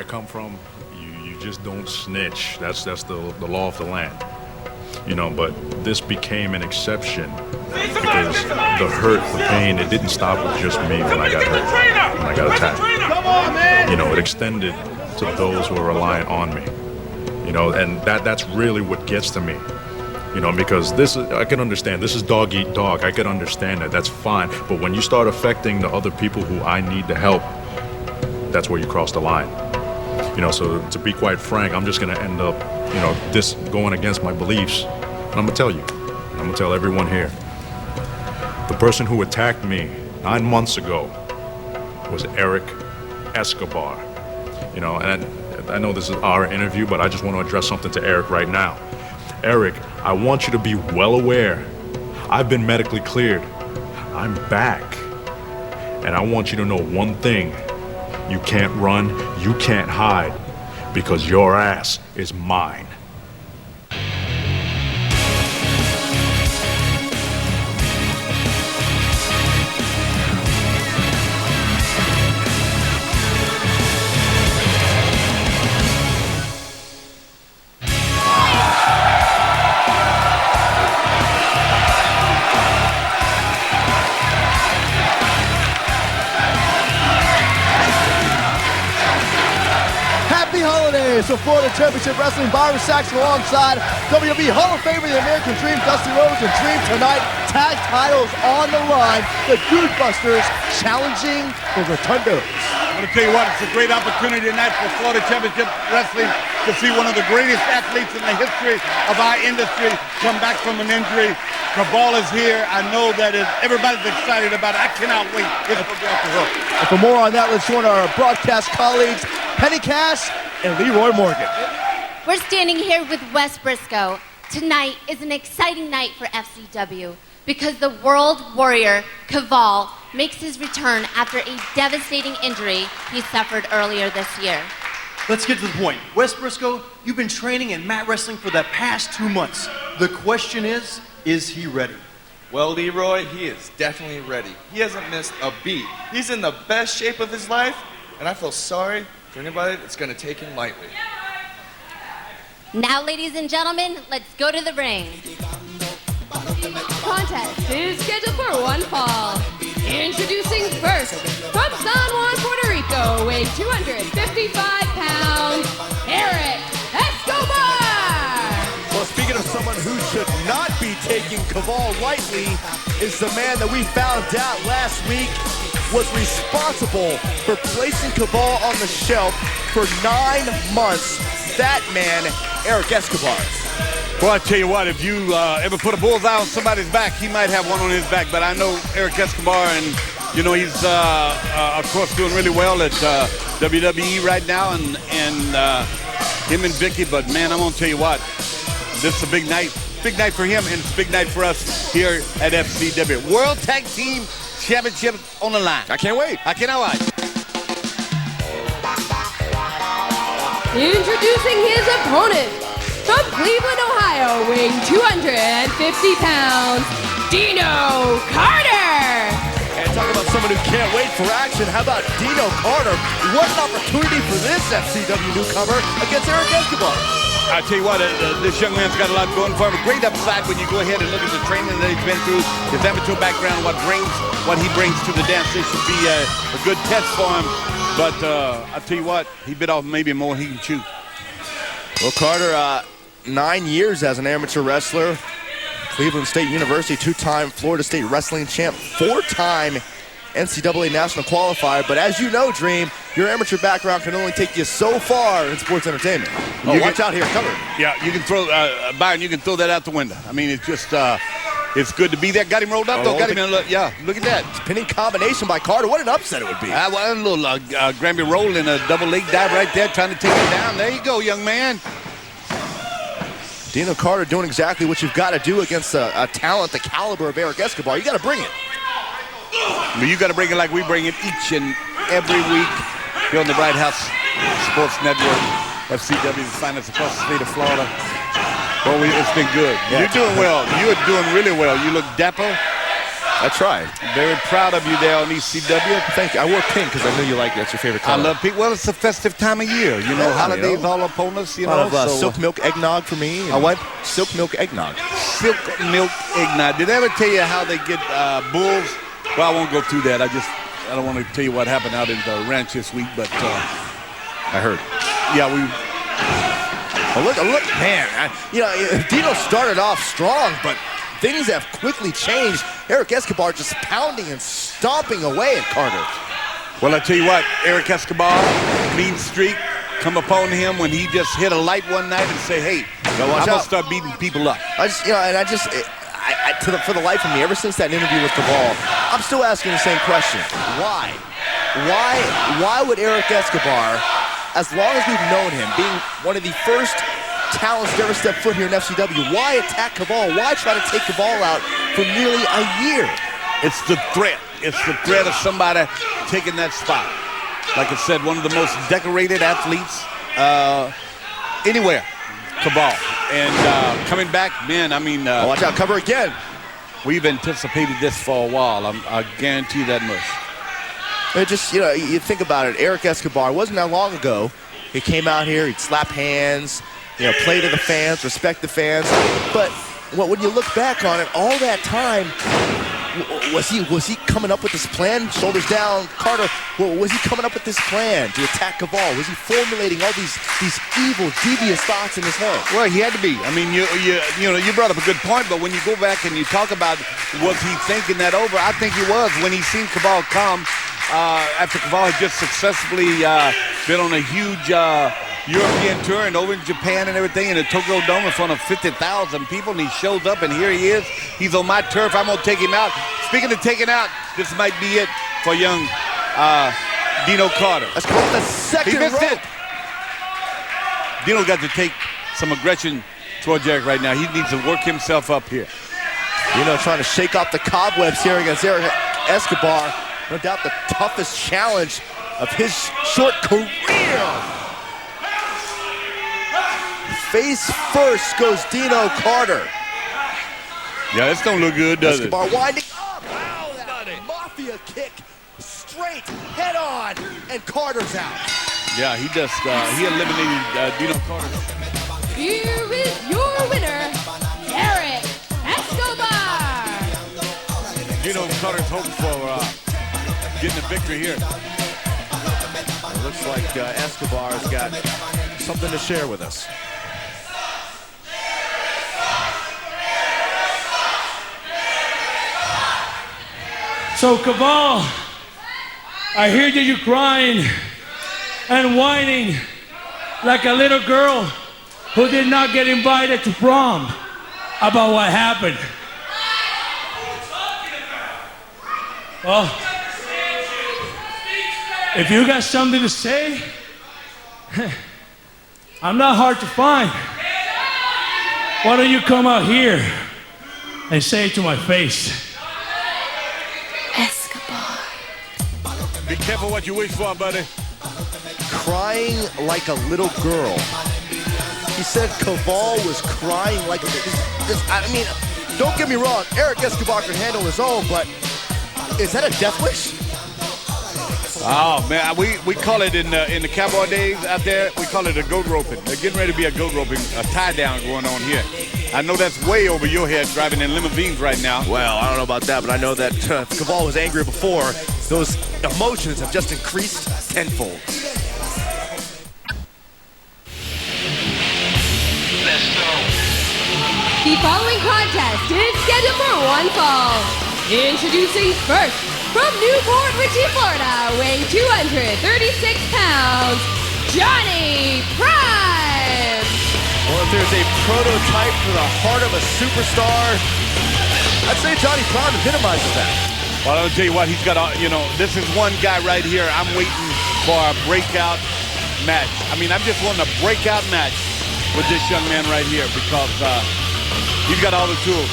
I come from, you just don't snitch. That's the law of the land. You know, but this became an exception because the hurt, the pain, it didn't stop with just me when I got hurt, when I got attacked. You know, it extended to those who are reliant on me. You know, and that's really what gets to me. You know, because this is, I can understand, this is dog eat dog. I can understand that, that's fine. But when you start affecting the other people who I need to help, that's where you cross the line. You know, so to be quite frank, I'm just gonna end up, you know, this going against my beliefs. And I'm gonna tell you, and I'm gonna tell everyone here, the person who attacked me 9 months ago was Eric Escobar. You know, and I know this is our interview, but I just want to address something to Eric right now. Eric, I want you to be well aware, I've been medically cleared. I'm back. And I want you to know one thing. You can't run, you can't hide, because your ass is mine. So Florida Championship Wrestling, Byron Saxon alongside WWE Hall of Famer, the American Dream, Dusty Rhodes, and Dream tonight. Tag titles on the line. The Dude-Busters challenging the Rotundos. I'm going to tell you what, it's a great opportunity tonight for Florida Championship Wrestling to see one of the greatest athletes in the history of our industry come back from an injury. Kaval is here. I know that everybody's excited about it. I cannot wait. This will be off the hook. And for more on that, let's join our broadcast colleagues, Penny Cash and Leroy Morgan. We're standing here with Wes Briscoe. Tonight is an exciting night for FCW because the World Warrior, Kaval, makes his return after a devastating injury he suffered earlier this year. Let's get to the point. Wes Briscoe, you've been training in mat wrestling for the past 2 months. The question is he ready? Well, Leroy, he is definitely ready. He hasn't missed a beat. He's in the best shape of his life, and I feel sorry for anybody that's going to take him lightly. Now, ladies and gentlemen, let's go to the ring. Contest is scheduled for one fall. Introducing first, from San Juan, Puerto Rico, weighing 255 pounds, Eric Escobar! Well, speaking of someone who should not be taking Kaval lightly, is the man that we found out last week was responsible for placing Kaval on the shelf for 9 months. That man, Eric Escobar. Well, I tell you what, if you ever put a bullseye on somebody's back, he might have one on his back. But I know Eric Escobar, and you know he's of course doing really well at WWE right now, and him and Vicky. But man, I'm gonna tell you what, this is a big night for him, and it's a big night for us here at FCW. World Tag Team Championship on the line. I can't wait. I cannot wait. Introducing his opponent, from Cleveland, Ohio, weighing 250 pounds, Dino Carter! And talk about someone who can't wait for action. How about Dino Carter? What an opportunity for this FCW newcomer against Eric Escobar. I tell you what, this young man's got a lot going for him. A great upside when you go ahead and look at the training that he's been through, his amateur background, what he brings to the dance. This should be a good test for him. But I tell you what, he bit off maybe more he can chew. Well, Carter, 9 years as an amateur wrestler, Cleveland State University, 2-time Florida State Wrestling champ, 4-time NCAA national qualifier. But as you know, Dream, your amateur background can only take you so far in sports entertainment. Oh, watch out here, cover. Yeah, you can throw, Byron, you can throw that out the window. I mean, it's just, it's good to be there. Got him rolled up, though. Got him in, yeah, look at that. Spinning combination by Carter. What an upset it would be. Well, a little Grammy roll and a double leg dive right there, trying to take him down. There you go, young man. Dino Carter doing exactly what you've got to do against a talent the caliber of Eric Escobar. You got to bring it. But you got to bring it like we bring it each and every week here on the Bright House Sports Network. FCW is finest across the state of Florida. Well, it's been good. Yeah, you're doing well. You're doing really well. You look dapper. I tried. Very proud of you there on ECW. Thank you. I wore pink because I knew you liked it. That's your favorite color. I love pink. Well, it's a festive time of year. You know, holidays all upon us, you A lot know. of silk milk eggnog for me. A what? Silk milk eggnog. Silk milk eggnog. Did I ever tell you how they get bulls? Well, I won't go through that. I don't want to tell you what happened out in the ranch this week, but I heard. yeah, we. Look, man. Dino started off strong, but things have quickly changed. Eric Escobar just pounding and stomping away at Carter. Well, I tell you what, Eric Escobar, mean streak, come upon him when he just hit a light one night and say, hey, I'm going to start beating people up. For the life of me, ever since that interview with Kaval, I'm still asking the same question. Why? Why would Eric Escobar, as long as we've known him, being one of the first talents to ever step foot here in FCW, why attack Kaval? Why try to take Kaval out for nearly a year? It's the threat. It's the threat of somebody taking that spot. Like I said, one of the most decorated athletes anywhere, Kaval. And coming back, man, I mean... watch out, cover again. We've anticipated this for a while. I guarantee you that much. It just, you think about it. Eric Escobar, it wasn't that long ago. He came out here, he'd slap hands, play to the fans, respect the fans. But when you look back on it, all that time, was he coming up with this plan? Shoulders down, Carter. Was he coming up with this plan to attack Kaval? Was he formulating all these evil, devious thoughts in his head? Well, he had to be. I mean, you brought up a good point, but when you go back and you talk about was he thinking that over, I think he was. When he seen Kaval come, after Kaval had just successfully been on a huge European tour and over in Japan and everything in the Tokyo Dome in front of 50,000 people, and he shows up, and here he is. He's on my turf. I'm going to take him out. Speaking of taking out, this might be it for young Dino Carter. That's called the second He missed rope. it. Dino got to take some aggression towards Eric right now. He needs to work himself up here. Dino trying to shake off the cobwebs here against Eric Escobar. No doubt the toughest challenge of his short career. Face first goes Dino Carter. Yeah, this don't look good, does Escobar winding up. Wow, that mafia kick straight head on, and Carter's out. Yeah, he just he eliminated Dino Carter. Here is your winner, Eric Escobar. Dino Carter's hoping for getting a victory here. It looks like Escobar's got something to share with us. So, Kaval, I hear that you're crying and whining like a little girl who did not get invited to prom about what happened. Well, if you got something to say, I'm not hard to find. Why don't you come out here and say it to my face? Escobar. Be careful what you wish for, buddy. Crying like a little girl. He said Kaval was crying like a I mean, don't get me wrong, Eric Escobar can handle his own, but is that a death wish? Oh man, we call it in the cowboy days out there, we call it a goat roping. They're getting ready to be a goat roping, a tie down going on here. I know that's way over your head driving in limousines right now. Well, I don't know about that, but I know that Kaval was angry before. Those emotions have just increased tenfold. Let's go. The following contest is scheduled for one fall. Introducing first, from Newport Richey, Florida, weighing 236 pounds, Johnny Prime. Well, if there's a prototype for the heart of a superstar, I'd say Johnny Prime epitomizes that. Well, I'll tell you what, he's got a, this is one guy right here. I'm waiting for a breakout match. I mean, I'm just wanting a breakout match with this young man right here because he's got all the tools.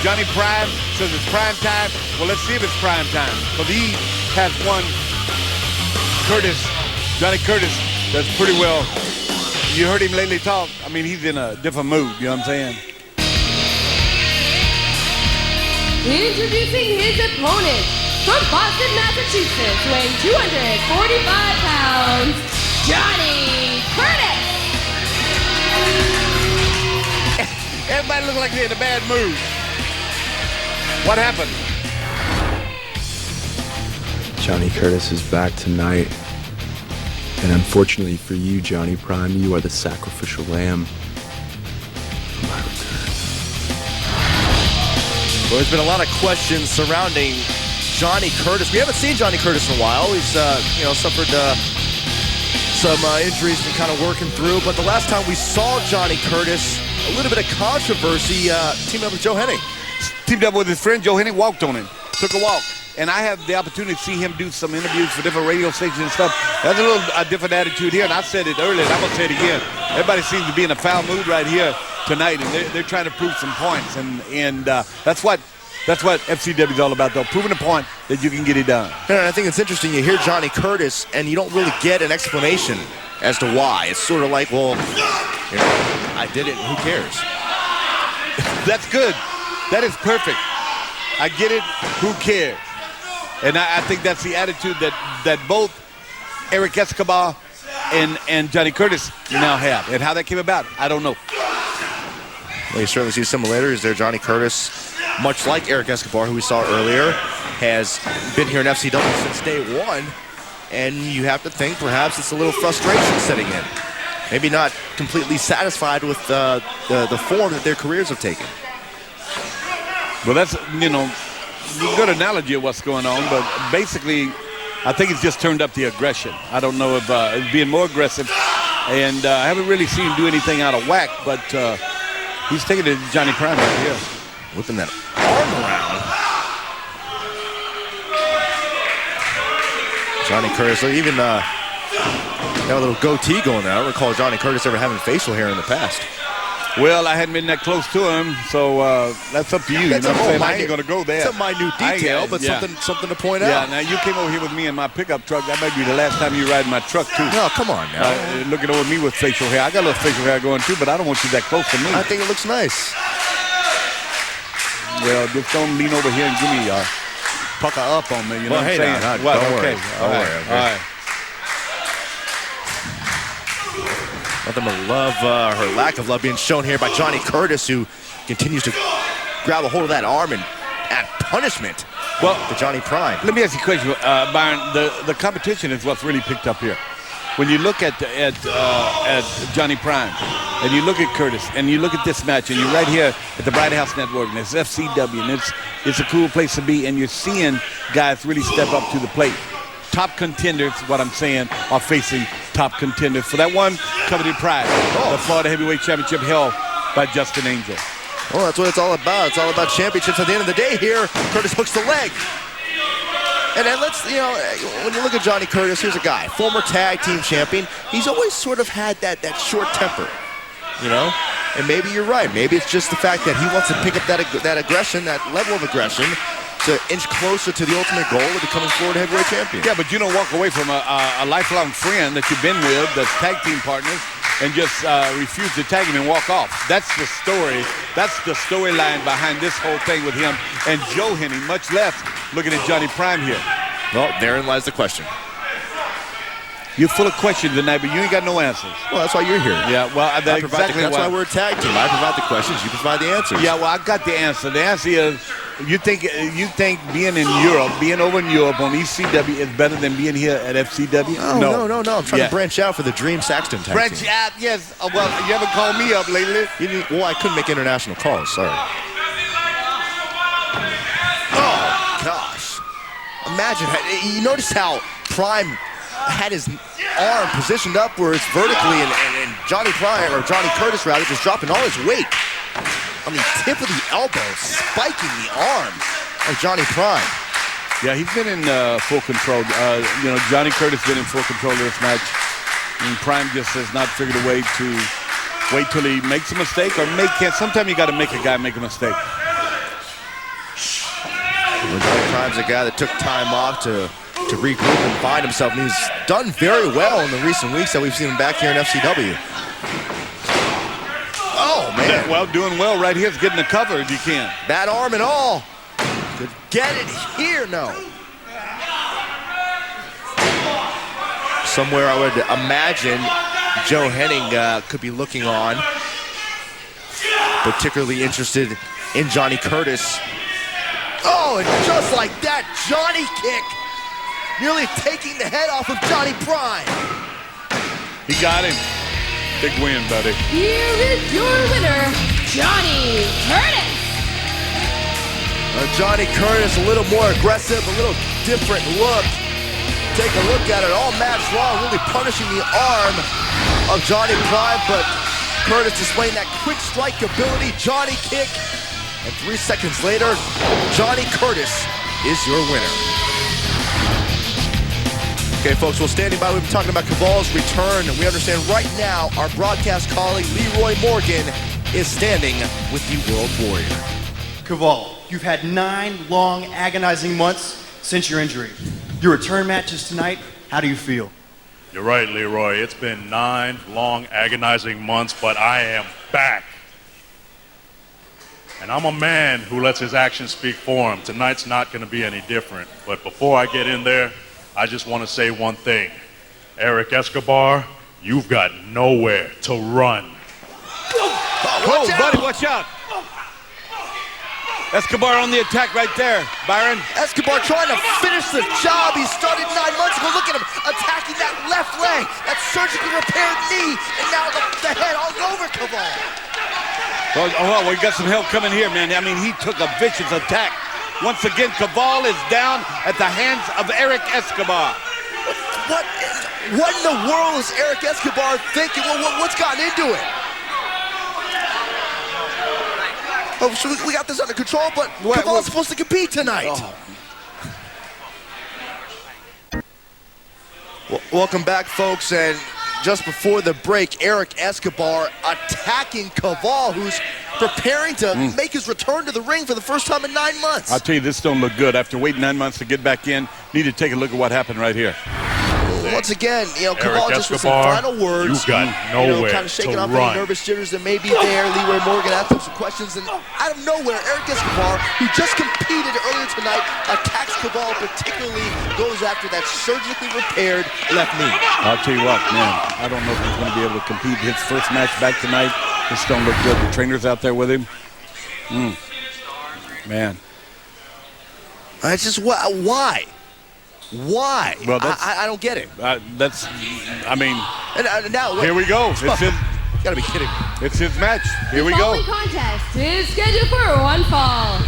Johnny Prime says it's prime time. Well, let's see if it's prime time. Because he has one Johnny Curtis, that's pretty well. You heard him lately talk. I mean, he's in a different mood, you know what I'm saying? Introducing his opponent from Boston, Massachusetts, weighing 245 pounds, Johnny Curtis. Everybody look like they're in a bad mood. What happened? Johnny Curtis is back tonight. And unfortunately for you, Johnny Prime, you are the sacrificial lamb of my return. Well, there's been a lot of questions surrounding Johnny Curtis. We haven't seen Johnny Curtis in a while. He's, suffered some injuries and kind of working through. But the last time we saw Johnny Curtis, a little bit of controversy, teamed up with Joe Hennig. Teamed up with his friend Joe Hennig, walked on him, took a walk. And I have the opportunity to see him do some interviews for different radio stations and stuff. That's a little different attitude here, and I said it earlier, and I'm going to say it again. Everybody seems to be in a foul mood right here tonight, and they're trying to prove some points. And that's what FCW is all about, though, proving a point that you can get it done. And I think it's interesting. You hear Johnny Curtis, and you don't really get an explanation as to why. It's sort of like, well, I did it, who cares? That's good. That is perfect. I get it, who cares? And I think that's the attitude that both Eric Escobar and Johnny Curtis now have. And how that came about, I don't know. Well, you certainly see similarities there. Johnny Curtis, much like Eric Escobar, who we saw earlier, has been here in FCW since day one. And you have to think perhaps it's a little frustration setting in. Maybe not completely satisfied with the form that their careers have taken. Well, that's, a good analogy of what's going on, but basically, I think it's just turned up the aggression. I don't know if it's being more aggressive, and I haven't really seen him do anything out of whack, but he's taking it to Johnny Prime right here. Whipping that arm around. Johnny Curtis, even got a little goatee going there. I don't recall Johnny Curtis ever having facial hair in the past. Well, I hadn't been that close to him, so that's up to you. That's you know what I'm saying? I ain't going to go there. It's a minute detail, but something to point out. Yeah, now you came over here with me in my pickup truck. That might be the last time you ride my truck, too. No, come on now. Looking over me with facial hair. I got a little facial hair going, too, but I don't want you that close to me. I think it looks nice. Well, just don't lean over here and give me a pucker up on me. You know what I'm saying? Don't worry. Don't worry. All right. Nothing but love, her lack of love being shown here by Johnny Curtis, who continues to grab a hold of that arm and add punishment to Johnny Prime. Let me ask you a question, Byron. The competition is what's really picked up here. When you look at Johnny Prime, and you look at Curtis, and you look at this match, and you're right here at the Bright House Network, and it's FCW, and it's a cool place to be, and you're seeing guys really step up to the plate. Top contenders, what I'm saying, are facing top contenders for that one coveted prize, the Florida Heavyweight Championship held by Justin Angel. Well, that's what it's all about. It's all about championships. At the end of the day here, Curtis hooks the leg. And then when you look at Johnny Curtis, here's a guy, former tag team champion. He's always sort of had that short temper, And maybe you're right. Maybe it's just the fact that he wants to pick up that aggression, that level of aggression, to inch closer to the ultimate goal of becoming Florida Heavyweight Champion. Yeah, but you don't walk away from a lifelong friend that you've been with, that's tag team partners, and just refuse to tag him and walk off. That's the story. That's the storyline behind this whole thing with him and Joe Hennig, much less looking at Johnny Prime here. Well, therein lies the question. You're full of questions tonight, but you ain't got no answers. Well, that's why you're here. Yeah, well, that's why we're a tag team. I provide the questions, you provide the answers. Yeah, well, I got the answer. The answer is, you think being in Europe, being over in Europe on ECW is better than being here at FCW? Oh, no. I'm trying to branch out for the Dream Saxton tag branch team. Out, yes. Well, you haven't called me up lately. I couldn't make international calls. Sorry. Oh, gosh. Imagine. You notice how Prime had his arm positioned upwards vertically, and Johnny Curtis just dropping all his weight on the tip of the elbow, spiking the arm of Johnny Prime. Yeah, he's been in full control. Johnny Curtis been in full control of this match. And Prime just has not figured a way to wait till he makes a mistake sometimes you got to make a guy make a mistake. Johnny Prime's a guy that took time off to regroup and find himself, and he's done very well in the recent weeks that we've seen him back here in FCW. Oh, man. Well, doing well right here is getting the cover if you can. That arm and all. Could get it here, no. Somewhere I would imagine Joe Hennig could be looking on. Particularly interested in Johnny Curtis. Oh, and just like that, Johnny kick. Nearly taking the head off of Johnny Prime. He got him. Big win, buddy. Here is your winner, Johnny Curtis. Johnny Curtis, a little more aggressive, a little different look. Take a look at it, all match long, really punishing the arm of Johnny Prime, but Curtis displaying that quick strike ability, Johnny kick, and 3 seconds later, Johnny Curtis is your winner. Okay, folks, well, standing by, we've been talking about Kaval's return, and we understand right now our broadcast colleague, Leroy Morgan, is standing with the World Warrior. Kaval, you've had 9 long, agonizing months since your injury. Your return match is tonight. How do you feel? You're right, Leroy. It's been 9 long, agonizing months, but I am back. And I'm a man who lets his actions speak for him. Tonight's not going to be any different. But before I get in there, I just want to say one thing. Eric Escobar, you've got nowhere to run. Oh, buddy, watch out. Escobar on the attack right there, Byron. Escobar trying to finish the job he started 9 months ago. Look at him attacking that left leg, that surgically repaired knee, and now the head all over Kaval. Well, we got some help coming here, man. I mean, he took a vicious attack. Once again, Kaval is down at the hands of Eric Escobar. What in the world is Eric Escobar thinking? What's gotten into it? Oh, so we got this under control, but Kaval's supposed to compete tonight. Oh. Well, welcome back, folks, and just before the break, Eric Escobar attacking Kaval, who's preparing to make his return to the ring for the first time in 9 months. I'll tell you, this don't look good. After waiting 9 months to get back in, need to take a look at what happened right here. Once again, Kaval just with some final words. You've got nowhere kind of shaking off run. any nervous jitters that may be there. Leroy Morgan asked him some questions, and out of nowhere, Eric Escobar, who just competed earlier tonight, attacks Kaval, particularly goes after that surgically repaired left knee. I'll tell you what, man, I don't know if he's going to be able to compete his first match back tonight. This don't look good. The trainer's out there with him. Man. It's just, why? Why? Well, I don't get it. And now, here we go. It's his, you gotta be kidding me. It's his match. Here we The go. following contest is scheduled for one fall.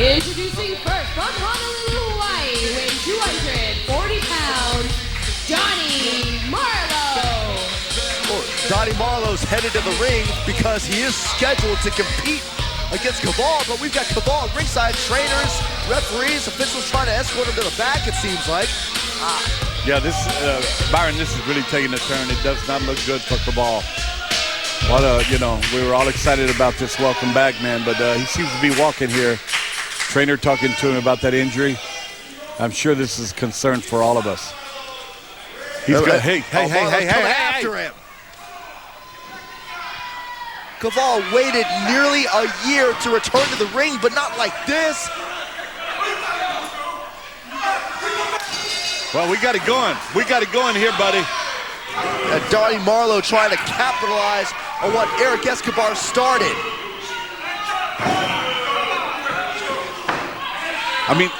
Introducing first from Honolulu, Hawaii, weighing 240 pounds, Donny Marlow. Donny Marlow's headed to the ring because he is scheduled to compete against Kaval, but we've got Kaval ringside, trainers, referees, officials trying to escort him to the back, it seems like. Yeah, Byron, this is really taking a turn. It does not look good for Kaval. We were all excited about this welcome back, man, but he seems to be walking here. Trainer talking to him about that injury. I'm sure this is concern for all of us. He's got, hey. After him. Kaval waited nearly a year to return to the ring, but not like this. Well, we got it going. We got it going here, buddy. Donny Marlow trying to capitalize on what Eric Escobar started. I mean,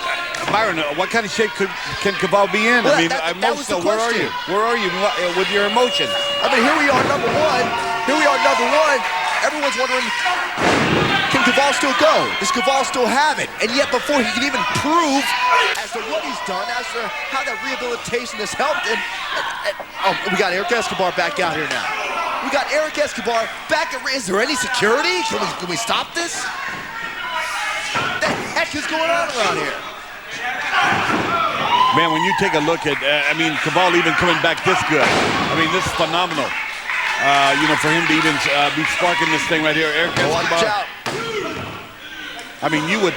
Byron, what kind of shape can Kaval be in? Well, I mean, that was the where are question. you? Where are you with your emotion? I mean, here we are, number one. Everyone's wondering, can Kaval still go? Does Kaval still have it? And yet before he can even prove as to what he's done, as to how that rehabilitation has helped him, we got Eric Escobar back out here now. We got Eric Escobar back at, is there any security? Can we stop this? What the heck is going on around here? Man, when you take a look at, Kaval even coming back this good. I mean, this is phenomenal. For him to even be sparking this thing right here, Eric Escobar. Watch out. I mean, you would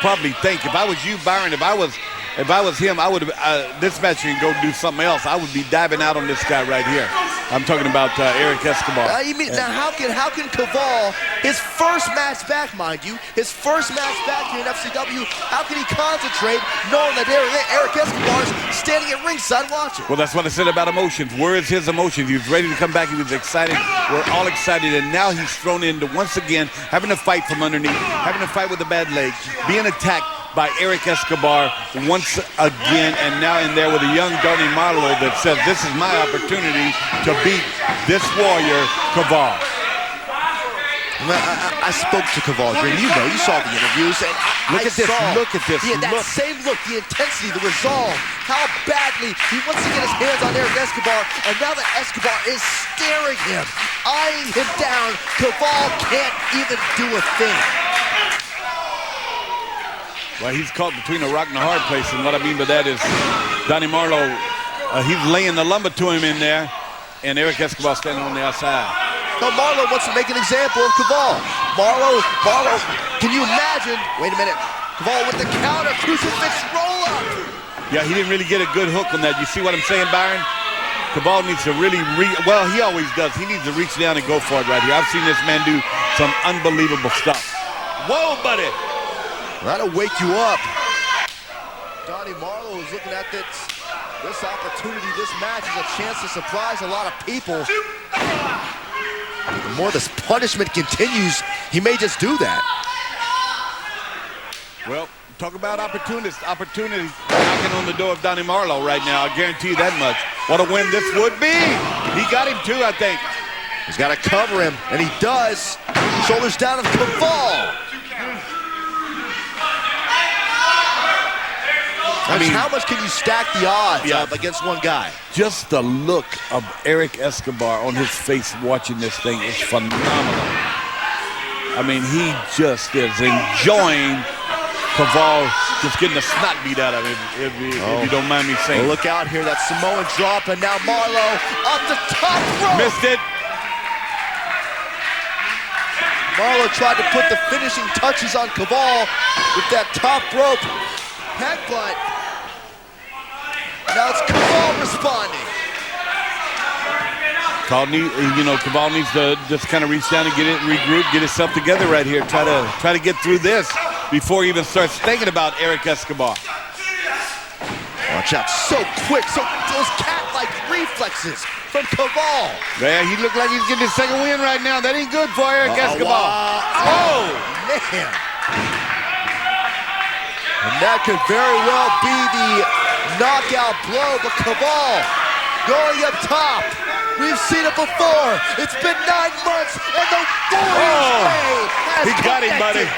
probably think, if I was you, Byron, if I was him, I would have, this match can go do something else. I would be diving out on this guy right here. I'm talking about Eric Escobar. Now how can Kaval, his first match back, mind you, his first match back here in FCW, how can he concentrate knowing that Eric Escobar is standing at ringside watching? Well, that's what I said about emotions. Where is his emotions? He was ready to come back. He was excited. We're all excited. And now he's thrown into, once again, having to fight from underneath, having to fight with a bad leg, being attacked by Eric Escobar once again, and now in there with a young Donny Marlow that says, this is my opportunity to beat this warrior, Kaval. I spoke to Kaval, Green. You saw the interviews. And look at this. That same look, the intensity, the resolve, how badly he wants to get his hands on Eric Escobar, and now that Escobar is staring him, eyeing him down, Kaval can't even do a thing. Well, he's caught between a rock and a hard place, and what I mean by that is Donny Marlow, he's laying the lumber to him in there, and Eric Escobar standing on the outside. Now Marlow wants to make an example of Kaval. Marlow, can you imagine? Wait a minute. Kaval with the counter crucifix roll-up. Yeah, he didn't really get a good hook on that. You see what I'm saying, Byron? Kaval needs to really well, he always does. He needs to reach down and go for it right here. I've seen this man do some unbelievable stuff. Whoa, buddy. That'll wake you up. Donny Marlow is looking at this opportunity. This match is a chance to surprise a lot of people. The more this punishment continues, he may just do that. Well, talk about opportunity knocking on the door of Donny Marlow right now. I guarantee you that much. What a win this would be. He got him too, I think. He's got to cover him, and he does. Shoulders down of Kaval. I mean, how much can you stack the odds up against one guy? Just the look of Eric Escobar on his face watching this thing is phenomenal. I mean, he just is enjoying Kaval just getting the snot beat out of him, if you don't mind me saying. Well, look out here, that Samoan drop, and now Marlow off the top rope. Missed it. Marlow tried to put the finishing touches on Kaval with that top rope headbutt. Now it's Kaval responding. Kaval needs to just kind of reach down and regroup, get himself together right here. Try to get through this before he even starts thinking about Eric Escobar. Watch out, so quick, those cat-like reflexes from Kaval. Yeah, he looked like he's getting his second win right now. That ain't good for Eric Escobar. Oh, man. And that could very well be the knockout blow, but Kaval going up top. We've seen it before. It's been 9 months, and the Warriors way has got him, buddy.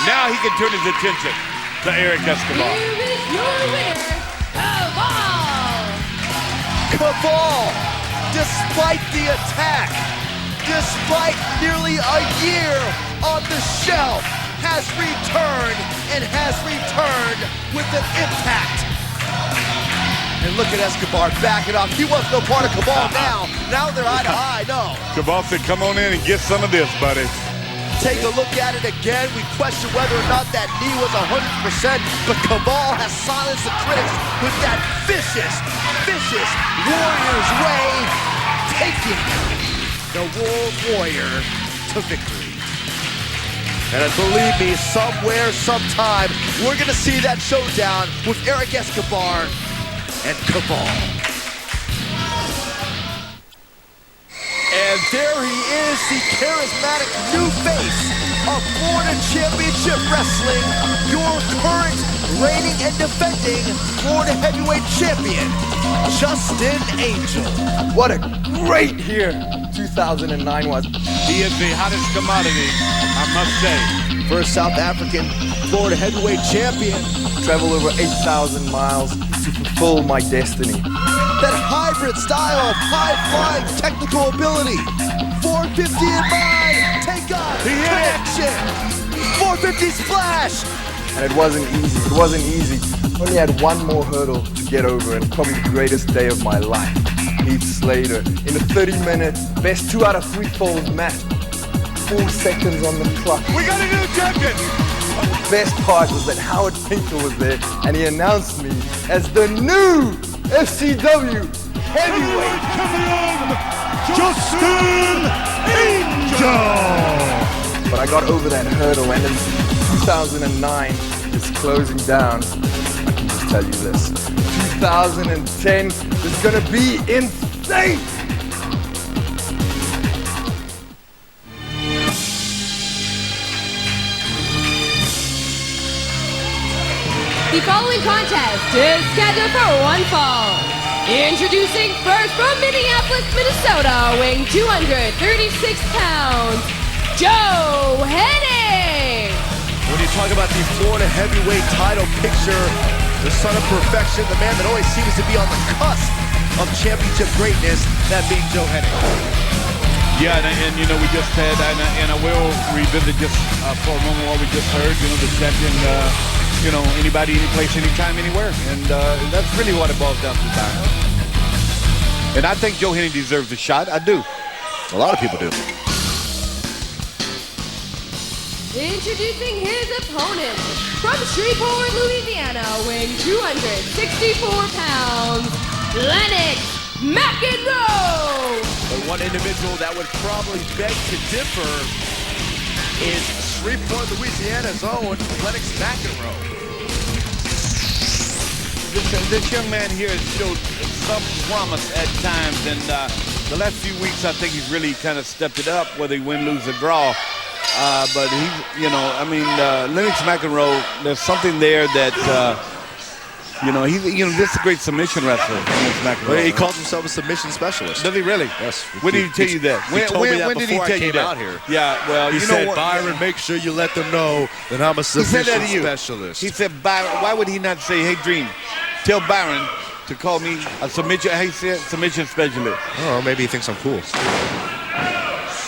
Now he can turn his attention to Eric Escobar. Here is your winner, Kaval. Kaval, despite the attack, despite nearly a year on the shelf, has returned with an impact. And look at Escobar backing off. He wants no part of Kaval now. Now they're eye to eye, no. Kaval said, come on in and get some of this, buddy. Take a look at it again. We question whether or not that knee was 100%, but Kaval has silenced the critics with that vicious Warriors way, taking the World Warrior to victory. And believe me, somewhere, sometime, we're gonna see that showdown with Eric Escobar and Kaval. And there he is, the charismatic new face of Florida Championship Wrestling, your current reigning and defending Florida Heavyweight Champion, Justin Angel. What a great year 2009 was. He is the hottest commodity, I must say. First South African Florida Heavyweight Champion. Travel over 8,000 miles to fulfill my destiny. That hybrid style of high-flying technical ability. 450 in mind, take off, connection. 450 splash. And it wasn't easy. Only had one more hurdle to get over, and probably the greatest day of my life. Heath Slater in a 30-minute best 2 out of 3 falls match. 4 seconds on the clock. We got a new champion. The best part was that Howard Finkel was there, and he announced me as the new FCW Heavyweight Champion, Justin Angel. But I got over that hurdle, and in 2009 is closing down. I can just tell you this. 2010 is gonna be insane! The following contest is scheduled for one fall. Introducing first from Minneapolis, Minnesota, weighing 236 pounds, Joe Hennig. When you talk about the Florida heavyweight title picture, the son of perfection, the man that always seems to be on the cusp of championship greatness, that being Joe Hennig. Yeah, and you know, we just said, and I will revisit just for a moment what we just heard, you know, the champion, you know, anybody, any place, anytime, anywhere. And that's really what it boils down to, Byron. And I think Joe Hennig deserves a shot. I do. A lot of people do. Introducing his opponent from Shreveport, Louisiana, weighing 264 pounds, Lennox McEnroe. But one individual that would probably beg to differ is Shreveport, Louisiana's own Lennox McEnroe. This young man here has showed some promise at times, and the last few weeks I think he's really kind of stepped it up, whether he win, lose, or draw. But he, you know, I mean, Lennox McEnroe, there's something there that, you know, he's, you know, this is a great submission wrestler. Lennox McEnroe. Well, he calls himself a submission specialist. Does he really? Yes. When did he tell you that? He told me that when did he before tell I you came that? out here. Yeah, well, He you said, know what? Byron, make sure you let them know that I'm a He said submission that to you. specialist. He said, Byron, why would he not say, hey, Dream, tell Byron to call me a submission, he said, submission specialist. Oh, maybe he thinks I'm cool.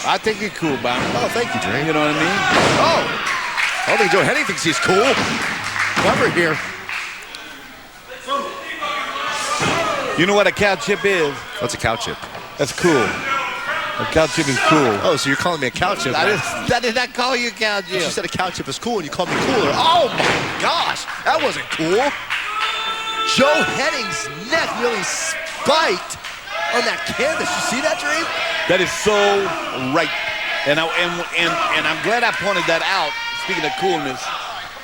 I think he's cool, Byron. Oh, thank you, Dream. You know what I mean? Oh, I don't think Joe Hennig thinks he's cool. Cover here. You know what a cow chip is? What's a cow chip? That's cool. A cow chip is cool. Oh, so you're calling me a cow chip? I did not call you a cow chip. You said a cow chip is cool, and you called me cooler. Oh my gosh, that wasn't cool. Joe Hennig's neck really spiked on that canvas. You see that, Dream? That is so right. And I'm glad I pointed that out, speaking of coolness,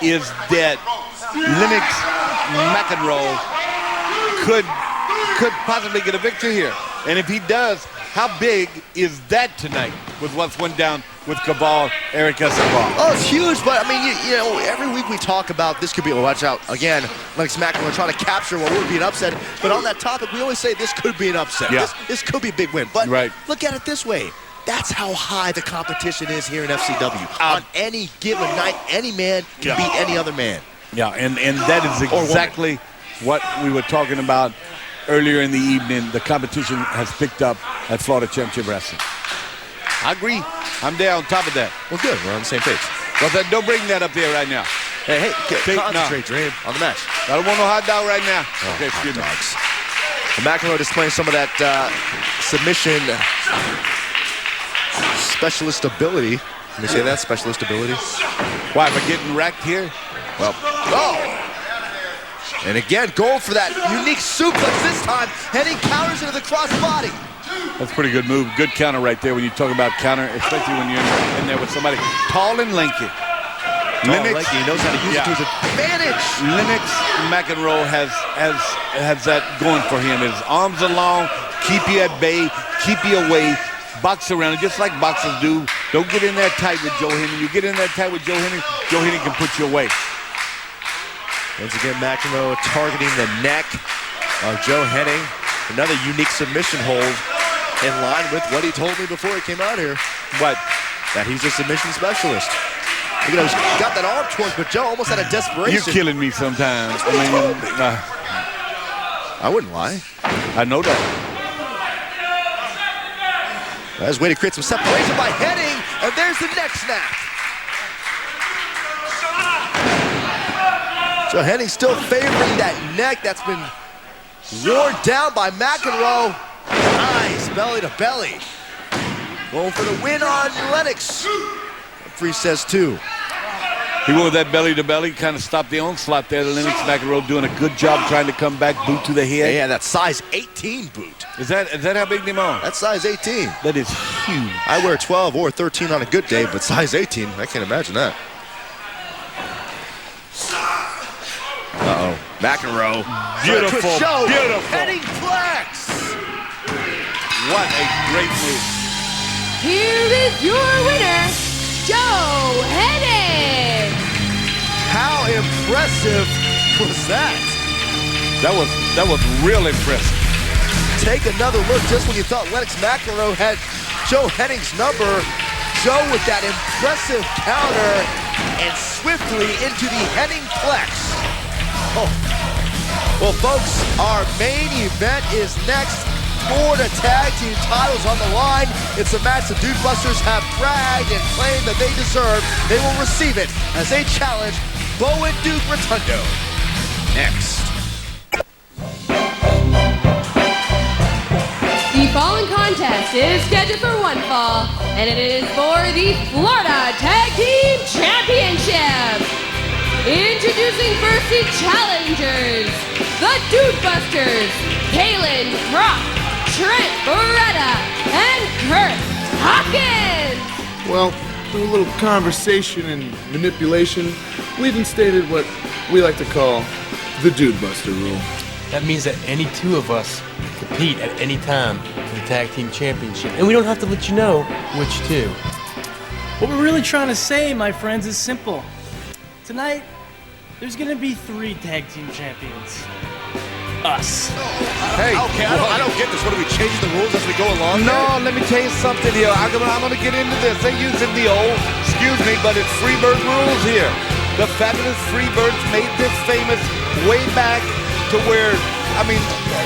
is that Lennox McEnroe could possibly get a victory here. And if he does, how big is that tonight with what's went down with Kaval, Eric Escobar? Oh, it's huge, but I mean, you know, every week we talk about this could be, watch out, again, Lennox McEnroe trying to capture what would be an upset, but on that topic, we always say this could be an upset. Yeah. This could be a big win, but right. Look at it this way. That's how high the competition is here in FCW. On any given night, any man can beat any other man. Yeah, and that is exactly what we were talking about earlier in the evening. The competition has picked up at Florida Championship Wrestling. I agree. I'm there on top of that. Well, good. We're on the same page. Well, don't bring that up there right now. Hey, concentrate, Dream, on the match. I don't want no hot dog right now. Oh, okay, excuse me. McEnroe displaying some of that submission specialist ability. Can you say that, specialist ability? Why, for getting wrecked here? Well, and again, going for that unique suplex this time. Hennig counters into the crossbody. That's a pretty good move. Good counter right there when you talk about counter, especially when you're in there with somebody tall and lanky. Lennox, he knows how to use it to his advantage. Lennox McEnroe has that going for him. His arms are long, keep you at bay, keep you away, box around, just like boxers do. Don't get in there tight with Joe Hennig. You get in there tight with Joe Hennig can put you away. Once again, McEnroe targeting the neck of Joe Hennig. Another unique submission hold in line with what he told me before he came out here. What? That he's a submission specialist. Look at him, he's got that arm torque, but Joe almost had a desperation. You're killing me sometimes. I wouldn't lie. I know that. That's way to create some separation by Hennig, and there's the neck snap. So Hennig still favoring that neck that's been worn down by McEnroe. Nice, belly to belly. Going for the win on Lennox. Referee says 2. He went with that belly-to-belly, kind of stopped the onslaught there. Lennox McEnroe doing a good job trying to come back, boot to the head. Yeah, that size 18 boot. Is that how big they are? That's size 18. That is huge. I wear 12 or 13 on a good day, but size 18, I can't imagine that. Uh-oh, McEnroe. Beautiful, beautiful. Hennig flex. What a great move. Here is your winner, Joe Hennig. How impressive was that? That was real impressive. Take another look just when you thought Lennox McEnroe had Joe Hennig's number. Joe with that impressive counter and swiftly into the Hennig flex. Oh. Well, folks, our main event is next. Florida Tag Team titles on the line. It's a match the Dude Busters have bragged and claimed that they deserve. They will receive it as they challenge Bo and Duke Rotundo. Next. The following contest is scheduled for one fall, and it is for the Florida Tag Team Championship. Introducing first the challengers, the Dude Busters, Caylen, Croft, Trent, Beretta, and Curt, Hawkins. Well, through a little conversation and manipulation, we've instated what we like to call the Dude Buster rule. That means that any two of us can compete at any time for the Tag Team Championship. And we don't have to let you know which two. What we're really trying to say, my friends, is simple. Tonight, there's gonna be 3 tag team champions. Us. Hey, I don't get this. What, are we changing the rules as we go along? No, let me tell you something here. I'm gonna get into this. They're using the old, excuse me, but it's Freebird rules here. The fabulous Freebirds made this famous way back to where, I mean,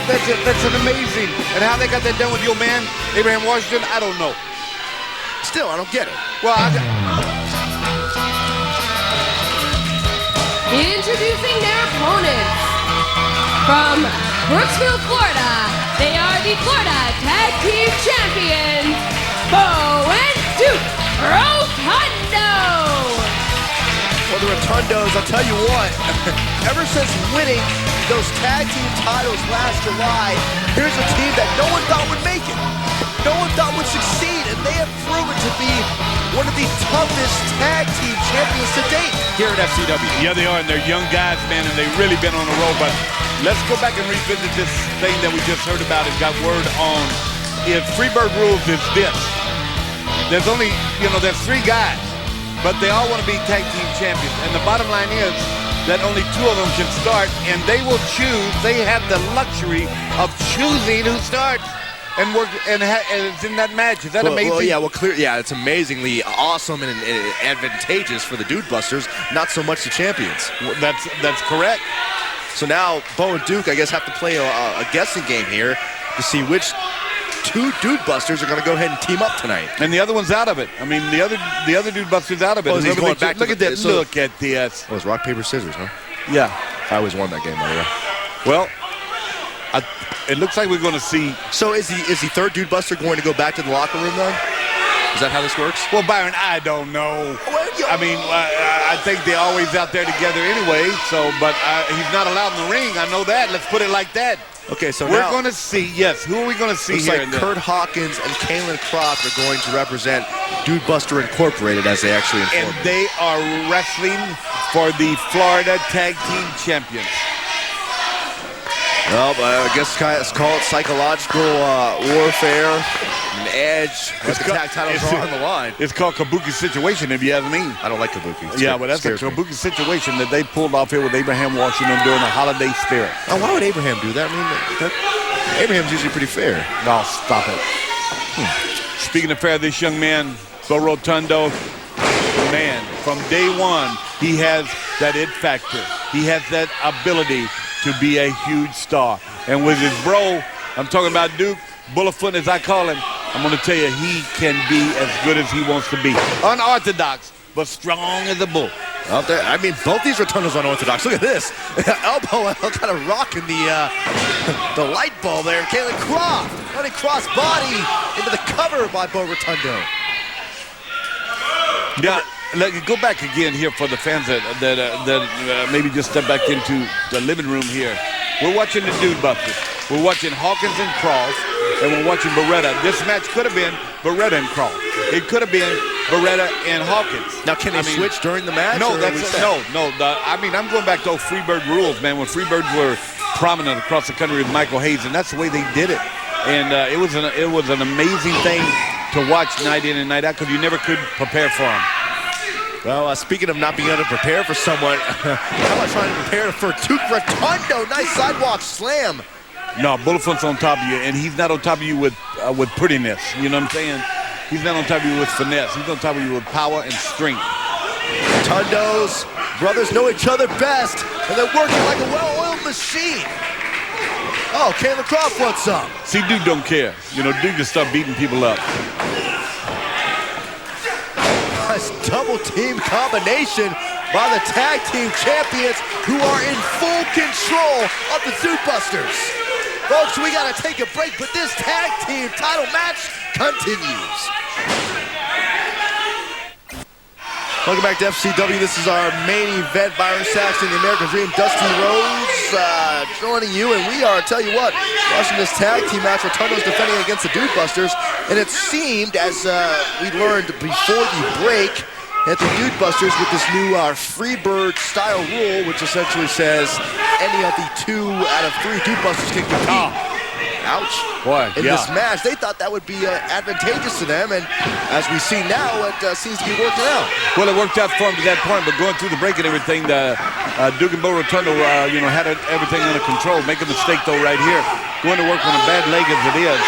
that's an amazing. And how they got that done with your man, Abraham Washington, I don't know. Still, I don't get it. Well, Introducing their opponents. From Brooksville, Florida, they are the Florida Tag Team Champions, Bo and Duke Rotundo. Well, the Rotundos, I'll tell you what, ever since winning those tag team titles last July, here's a team that no one thought would make it. No one thought would succeed, and they have proven to be one of the toughest tag team champions to date here at FCW. Yeah, they are, and they're young guys, man, and they've really been on the road. But let's go back and revisit this thing that we just heard about and got word on. If Freebird rules is this, there's only, there's 3 guys, but they all want to be tag team champions. And the bottom line is that only 2 of them can start, and they will choose. They have the luxury of choosing who starts. And work and it's in that match. Is that amazing? Yeah, it's amazingly awesome and advantageous for the Dude Busters, not so much the champions. That's correct. So now Bo and Duke, I guess, have to play a guessing game here to see which 2 Dude Busters are going to go ahead and team up tonight. And the other one's out of it. I mean, the other Dude Buster's out of it. Oh, he's going back. Look at that. Look at this. Oh, it's rock, paper, scissors, huh? Yeah. I always won that game, by the way. Well, it looks like we're going to see. So is the 3rd Dude Buster going to go back to the locker room then? Is that how this works? Well, Byron, I don't know. I mean, I think they're always out there together anyway. So, but he's not allowed in the ring. I know that. Let's put it like that. Okay, so we're going to see. Yes, who are we going to see looks here? Like Curt Hawkins and Caylen Croft are going to represent Dude Buster Incorporated, as they actually informed me. And they are wrestling for the Florida Tag Team Champions. Well, I guess it's called psychological warfare, an edge. The tag titles are on the line. It's called Kabuki situation, if you ask me. I don't like Kabuki. Yeah, but that's a Kabuki situation that they pulled off here with Abraham Washington during the holiday spirit. Oh, why would Abraham do that? I mean, Abraham's usually pretty fair. No, stop it. Speaking of fair, this young man, Bo Rotundo, man, from day one, he has that it factor. He has that ability to be a huge star. And with his bro, I'm talking about Duke, Bulletfoot as I call him, I'm going to tell you, he can be as good as he wants to be. Unorthodox, but strong as a bull. Out there, I mean, both these Rotundos unorthodox. Look at this. Elbow kind of rocking the light bulb there. Caylen Croft running cross body into the cover by Bo Rotundo. Yeah. go back again here for the fans that maybe just step back into the living room here. We're watching the Dude Busters. We're watching Hawkins and Croft, and we're watching Beretta. This match could have been Beretta and Croft. It could have been Beretta and Hawkins. Now, can they switch during the match? No, I mean, I'm going back to those Freebird rules, man, when Freebirds were prominent across the country with Michael Hayes, and that's the way they did it. And it was an amazing thing to watch night in and night out because you never could prepare for them. Well, speaking of not being able to prepare for someone, how about trying to prepare for Duke Rotundo? Nice sidewalk slam. No, Bullfront's on top of you, and he's not on top of you with prettiness. You know what I'm saying? He's not on top of you with finesse. He's on top of you with power and strength. Rotundo's brothers know each other best, and they're working like a well-oiled machine. Oh, Caylen Croft, what's up? See, Duke don't care. You know, Duke just start beating people up. Nice double team combination by the tag team champions who are in full control of the Dude Busters. Folks, we gotta take a break, but this tag team title match continues. Welcome back to FCW. This is our main event. Byron Saxton, the American Dream, Dusty Rhodes joining you. And we are, I'll tell you what, watching this tag team match. Rotundo's defending against the Dude Busters. And it seemed, as we learned before the break, that the Dude Busters with this new Freebird style rule, which essentially says any of the 2 out of 3 Dude Busters can compete. Ouch. Boy, in this match, they thought that would be advantageous to them, and as we see now, it seems to be working out. Well, it worked out for them to that point, but going through the break and everything, Duke and Bo Rotundo, had everything under control. Make a mistake, though, right here. Going to work on a bad leg as it is.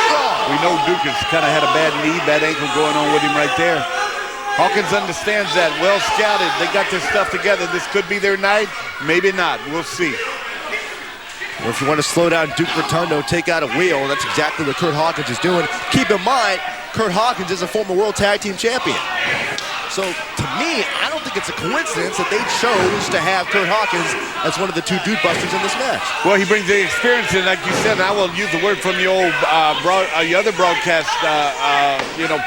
We know Duke has kind of had a bad knee, bad ankle going on with him right there. Hawkins understands that. Well scouted. They got their stuff together. This could be their night. Maybe not. We'll see. Well, if you want to slow down Duke Rotundo, take out a wheel. That's exactly what Curt Hawkins is doing. Keep in mind, Curt Hawkins is a former World Tag Team Champion. So, to me, I don't think it's a coincidence that they chose to have Curt Hawkins as one of the 2 Dude Busters in this match. Well, he brings the experience in, like you said, and I will use the word from the old the other broadcast,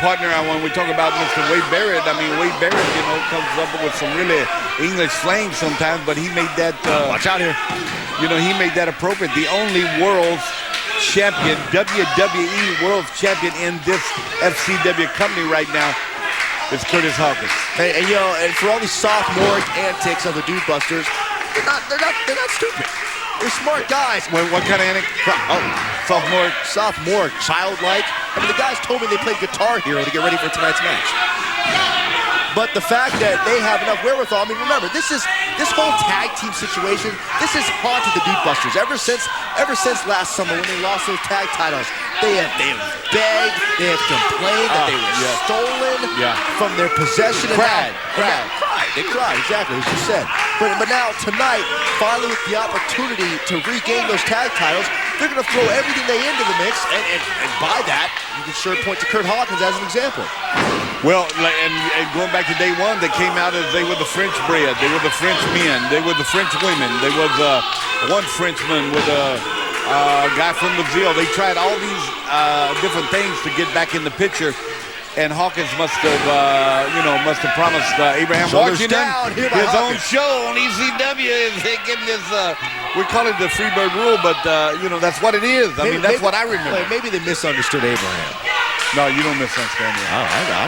partner when we talk about Mr. Wade Barrett. I mean, Wade Barrett, comes up with some really English slang sometimes, but he made that... watch out here. He made that appropriate. The only world's champion, WWE World Champion in this FCW company right now is Curtis Hawkins. And for all these sophomore antics of the Dude Busters, they're not stupid. They're smart guys. What kind of antic? Oh, sophomore, childlike. I mean, the guys told me they played Guitar Hero to get ready for tonight's match. But the fact that they have enough wherewithal, I mean, remember, this whole tag team situation, this has haunted the Dude Busters ever since last summer when they lost those tag titles. They have begged, they have complained that they were stolen from their possession. Cried. They cried, exactly, as you said. But now, tonight, finally with the opportunity to regain those tag titles, they're going to throw everything they into the mix, and by that, you can sure point to Curt Hawkins as an example. Well, and going back to day one, they came out as they were the French bred. They were the French men. They were the French women. There was one Frenchman with a guy from Brazil. They tried all these different things to get back in the picture. And Hawkins must have promised Abraham Washington his own show on ECW. They give him this, we call it the Freebird rule, but, that's what it is. That's what I remember. Maybe they misunderstood Abraham. No, you don't misunderstand me.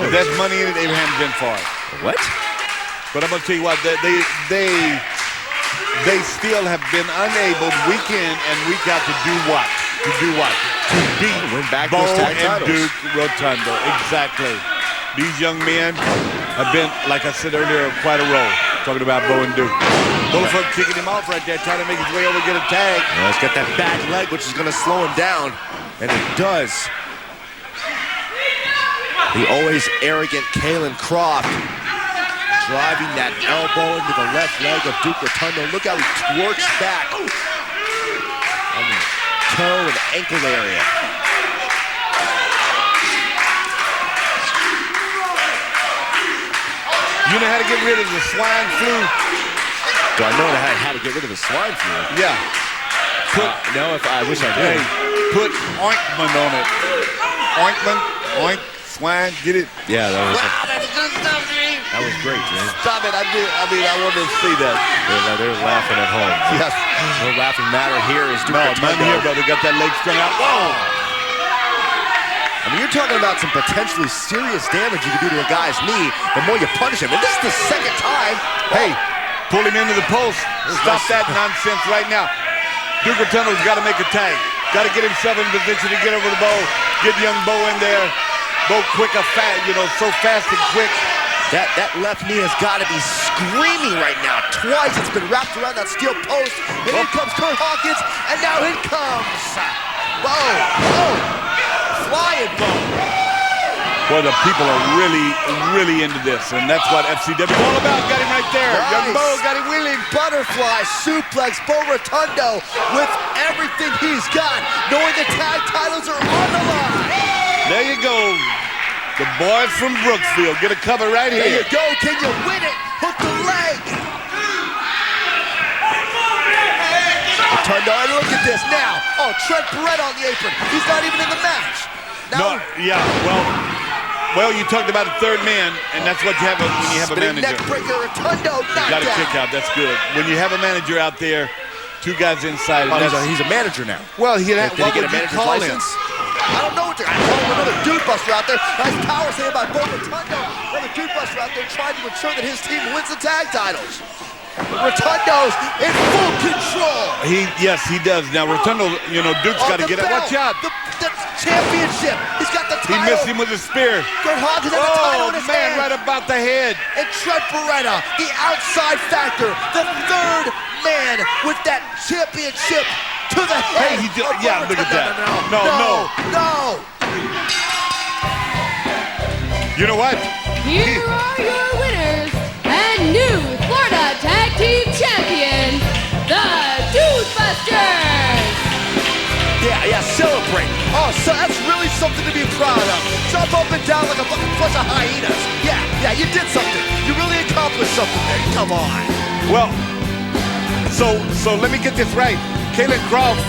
If there's money in it, Abraham's in for it. What? But I'm going to tell you what, they still have been unable week in and week out to do what? To beat Bo and Duke Rotundo. Exactly. These young men have been, like I said earlier, quite a roll. Talking about Bo and Duke. Bullfront kicking him off right there, trying to make his way over, get a tag. Well, he's got that back leg, which is going to slow him down. And it does. The always arrogant Caylen Croft driving that elbow into the left leg of Duke Rotundo. Look how he twerks back on the toe and ankle area. You know how to get rid of the swine flu? Do I know how to get rid of the swine flu? Yeah. No, I wish I did. Hey, put ointment on it. Ointment, swine, get it? Yeah, that was wow, that's good stuff, dude. That was great, James. Stop it. I wanted to see that. They're laughing at home. Yes. No laughing matter here. Is none here, brother. Got that leg strung out. Whoa! I mean, you're talking about some potentially serious damage you can do to a guy's knee the more you punish him. And this is the second time. Hey, pull him into the post. Stop that nonsense right now. Duke Rotundo's got to make a tag. Got to get himself in position to get over the Bo. Get young Bo in there. Bo quick, so fast and quick. That left knee has got to be screaming right now. Twice it's been wrapped around that steel post. And here comes Curt Hawkins, and now in comes Bo. Flying Bo. Well, the people are really into this, and that's what FCW is all about. Got him right there. Nice. Young Bo got him wheeling. Butterfly suplex, Bo Rotundo with everything he's got, knowing the tag titles are on the line. There you go. The boys from Brooksville get a cover right here. There you go. Can you win it? Hook the leg. Rotundo, and look at this now. Oh, Trent Beretta on the apron. He's not even in the match. Now, Well, you talked about a third man, and that's what you have when you have a manager. Neck breaker, Rotundo, got a kick out. That's good. When you have a manager out there, two guys inside. Oh, he's a manager now. Well, did he get a manager's license? I don't know what I call him another dude buster out there. Nice power save by Bo Rotundo. Another dude buster out there trying to ensure that his team wins the tag titles. Rotundo's in full control. Yes, he does. Now, Rotundo, Duke's got to get it. Watch out. The championship. He's got the title. He missed him with a spear. Curt Hawkins has the title in his hand. Right about the head. And Trent Beretta, the outside factor, the third man with that championship to the head. Hey, look at that. No. You know what? Here are your winners and new Florida Tag Team Champions, the Dude Busters. Yeah, celebrate. Oh, so that's really something to be proud of. Jump up and down like a fucking bunch of hyenas. Yeah, you did something. You really accomplished something there. Come on. Well, so let me get this right. Caylen, Croft,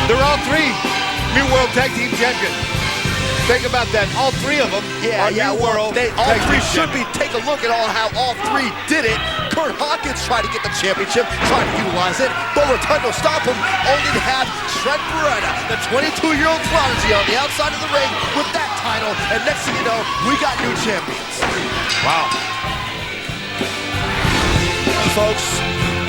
they're all three new World Tag Team Champions. Think about that. All three of them are new World Tag Team should be. Take a look at how all three did it. Curt Hawkins tried to get the championship, tried to utilize it. Bo Rotundo stopped him, only to have Trent Beretta, the 22-year-old prodigy, on the outside of the ring with that title. And next thing you know, we got new champions. Wow. Folks,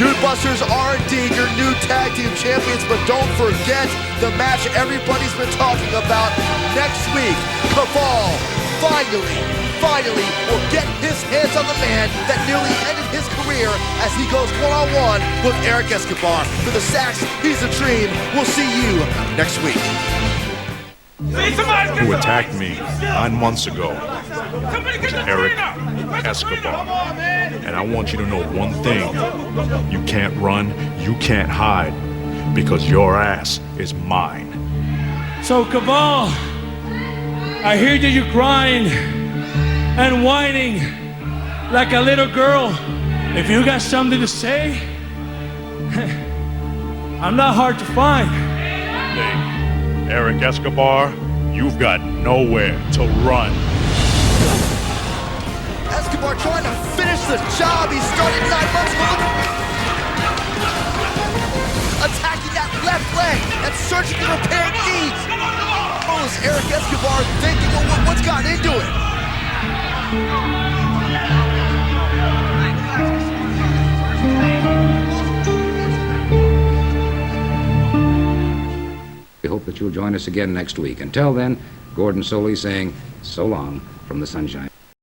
Dude Busters are indeed your new tag team champions, but don't forget the match everybody's been talking about next week. Kaval finally will get his hands on the man that nearly ended his career as he goes one-on-one with Eric Escobar. For the Sacks, he's a dream. We'll see you next week. Who attacked me 9 months ago was Eric Escobar. And I want you to know one thing. You can't run, you can't hide, because your ass is mine. So, Kaval, I hear that you're crying and whining like a little girl. If you got something to say, I'm not hard to find. Hey, Eric Escobar, you've got nowhere to run. Escobar trying to finish the job he started 9 months ago. Attacking that left leg and searching to repair knees. Oh, is Eric Escobar thinking, what's gotten into it? We hope that you'll join us again next week. Until then, Gordon Soley saying so long from the sunshine.